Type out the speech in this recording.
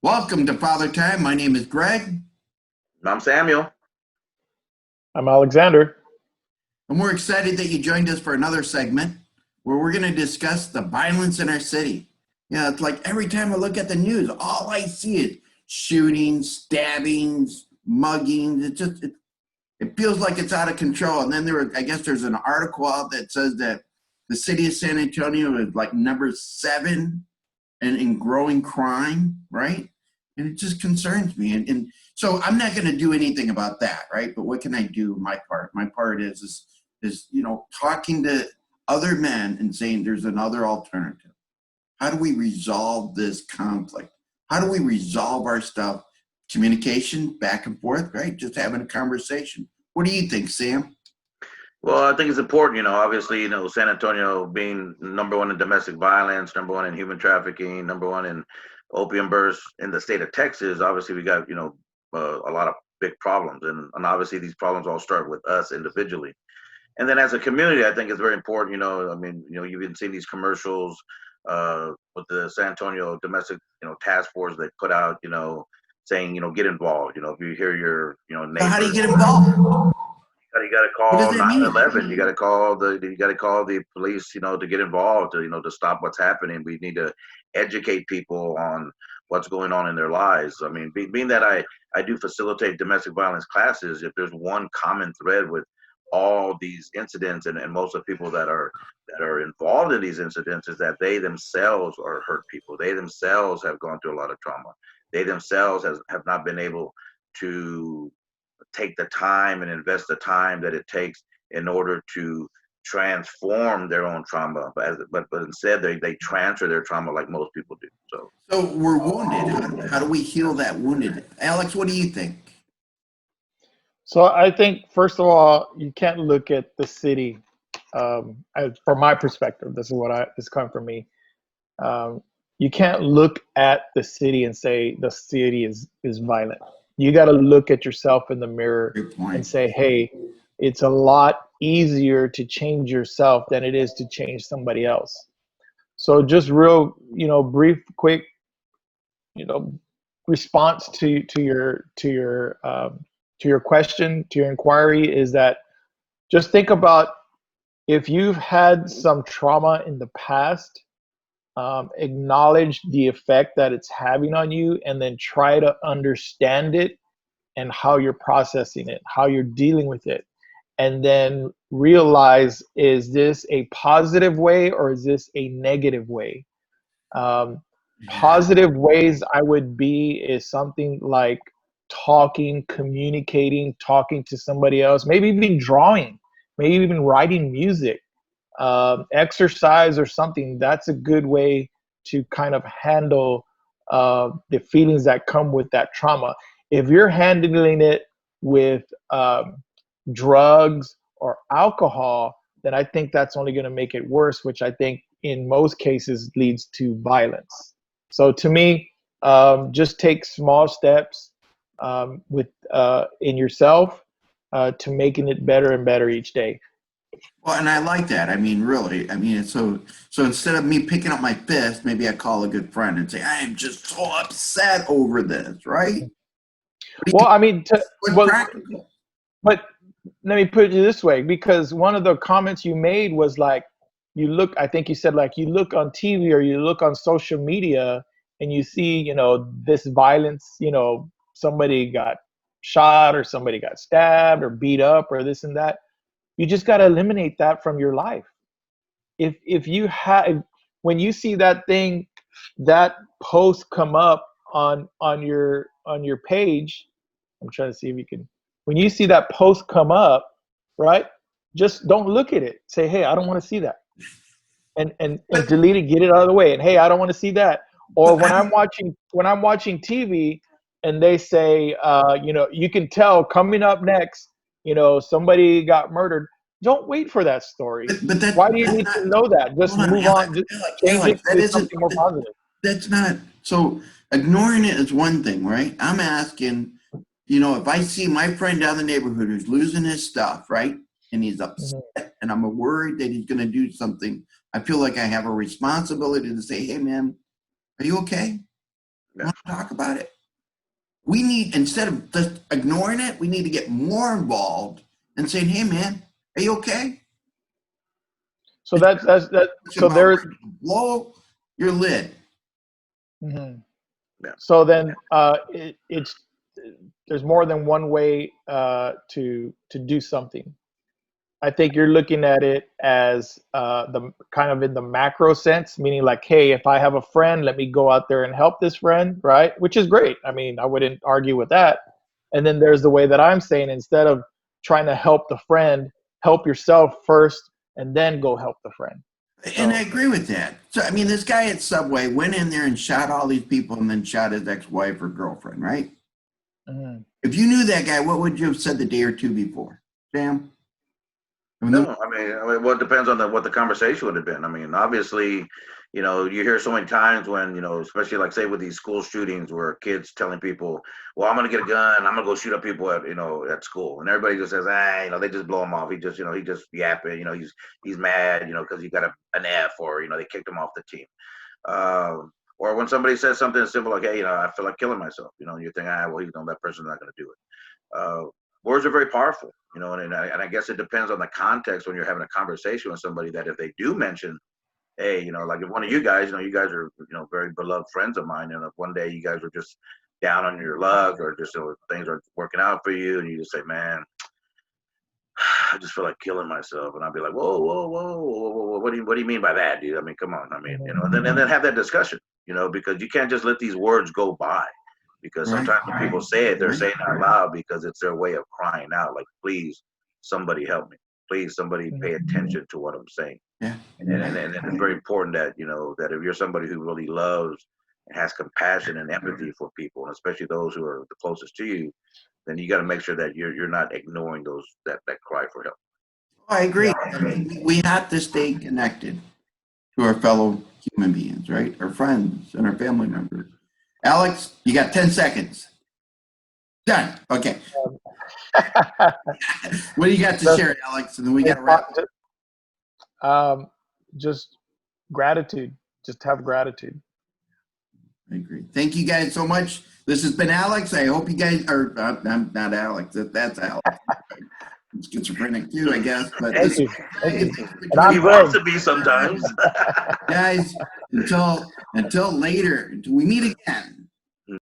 Welcome to Father Time. My name is Greg, I'm Samuel. I'm Alexander. and we're excited that you joined us for another segment where we're going to discuss the violence in our city. Yeah, it's like every time I look at the news, all I see is shootings, stabbings, muggings. It feels like it's out of control. And then I guess there's an article out that says that the city of San Antonio is like number 7 and in growing crime, right? And it just concerns me. And so I'm not going to do anything about that, right? But what can I do? My part. My part is talking to other men and saying there's another alternative. How do we resolve this conflict? How do we resolve our stuff? Communication back and forth, right? Just having a conversation. What do you think, Sam? Well, I think it's important, obviously, San Antonio being number one in domestic violence, number one in human trafficking, number one in opium bursts in the state of Texas. Obviously, we got, a lot of big problems. And obviously, these problems all start with us individually. And then as a community, I think it's very important, you've been seeing these commercials with the San Antonio domestic, task force they put out, saying, get involved. If you hear your, So how do you neighbor. get involved? You got to What does call that mean? 911. You got to call the police, to get involved, to stop what's happening. We need to educate people on what's going on in their lives. I mean, being that I do facilitate domestic violence classes, if there's one common thread with all these incidents and most of the people that are involved in these incidents is that they themselves are hurt people. They themselves have gone through a lot of trauma. They themselves have not been able to take the time and invest the time that it takes in order to transform their own trauma, but instead they transfer their trauma like most people do. So we're wounded. How do we heal that wounded? Alex, what do you think? So I think, first of all, you can't look at the city. From my perspective, this coming from me. Um, you can't look at the city and say the city is violent. You got to look at yourself in the mirror Great and point. say, hey, it's a lot easier to change yourself than it is to change somebody else. So just real, brief, quick, you know, response to your question, to your inquiry, is that just think about if you've had some trauma in the past, acknowledge the effect that it's having on you, and then try to understand it and how you're processing it, how you're dealing with it, and then realize, is this a positive way or is this a negative way? Um, Yeah. Positive ways I would be is something like talking, communicating, talking to somebody else, maybe even drawing, maybe even writing music, exercise or something. That's a good way to kind of handle the feelings that come with that trauma. If you're handling it with drugs or alcohol, then I think that's only going to make it worse, which I think in most cases leads to violence. So to me, just take small steps with in yourself to making it better and better each day. Well, and I like that. I mean, really. I mean, so instead of me picking up my fist, maybe I call a good friend and say, I am just so upset over this, right? What do Well, you I mean, what's well, practical? but let me put it this way, because one of the comments you made was like, you look, I think you said, like, you look on TV or you look on social media and you see, this violence, somebody got shot or somebody got stabbed or beat up or this and that. You just got to eliminate that from your life. If you have, when you see that post come up on your page, I'm trying to see if you can, when you see that post come up, right, just don't look at it. Say, hey, I don't want to see that, and But delete it, get it out of the way. And hey, I don't want to see that. Or but when I I'm don't. watching TV, and they say, you can tell coming up next, somebody got murdered. Don't wait for that story. But Why do you that's need not. to know that? Just Hold on, move Alex. on. Just Alex. change Alex. it That to isn't. something more positive. That's not. So ignoring it is one thing, right? I'm asking. If I see my friend down the neighborhood who's losing his stuff, right, and he's Mhm. upset, and I'm worried that he's going to do something, I feel like I have a responsibility to say, "Hey, man, are you okay?" want to talk about it. We need, instead of just ignoring it, we need to get more involved and saying, hey man, are you okay? So that's that. So there's blow your lid. Mhm. Yeah. So then it's there's more than one way to do something. I think you're looking at it as the kind of in the macro sense, meaning like, hey, if I have a friend, let me go out there and help this friend, right? Which is great. I mean, I wouldn't argue with that. And then there's the way that I'm saying, instead of trying to help the friend, help yourself first and then go help the friend. And I agree with that. So, I mean, this guy at Subway went in there and shot all these people and then shot his ex-wife or girlfriend, right? Mhm. If you knew that guy, what would you have said the day or two before, Sam? No, I mean, well, it depends on what the conversation would have been. I mean, obviously, you know, you hear so many times when, you know, especially like say with these school shootings where kids telling people, well, I'm going to get a gun, I'm going to go shoot up people at, you know, at school. And everybody just says, you know, they just blow him off. He just, you know, he just yapping, you know, he's mad, you know, because he got an F or, you know, they kicked him off the team. Or when somebody says something simple like, hey, you know, I feel like killing myself, you know, and you think, well, you know, that person's not going to do it. Words are very powerful, you know, and I guess it depends on the context when you're having a conversation with somebody that if they do mention, hey, you know, like if one of you guys, you know, you guys are, you know, very beloved friends of mine, and if one day you guys are just down on your luck or just, you know, things aren't working out for you, and you just say, man, I just feel like killing myself, and I'll be like, whoa, whoa, whoa, whoa, whoa, whoa. What do you mean by that, dude? I mean, come on, I mean, you know, and then have that discussion, you know, because you can't just let these words go by. Because sometimes when people say it, they're saying it out loud because it's their way of crying out, like, please, somebody help me. Please, somebody pay attention to what I'm saying. Yeah. And it's very important that, you know, that if you're somebody who really loves and has compassion and empathy for people, and especially those who are the closest to you, then you got to make sure that you're not ignoring that cry for help. I agree. I mean, we have to stay connected to our fellow human beings, right? Our friends and our family members. Alex, you got 10 seconds. Done. Okay. What do you got to share, Alex? And then we got to wrap. Just gratitude. Just have gratitude. I agree. Thank you guys so much. This has been Alex. I hope you guys are. I'm not Alex. That's Alex. I'm schizophrenic too, I guess. But Thank you. He wants to be sometimes. Guys, until later, until we meet again.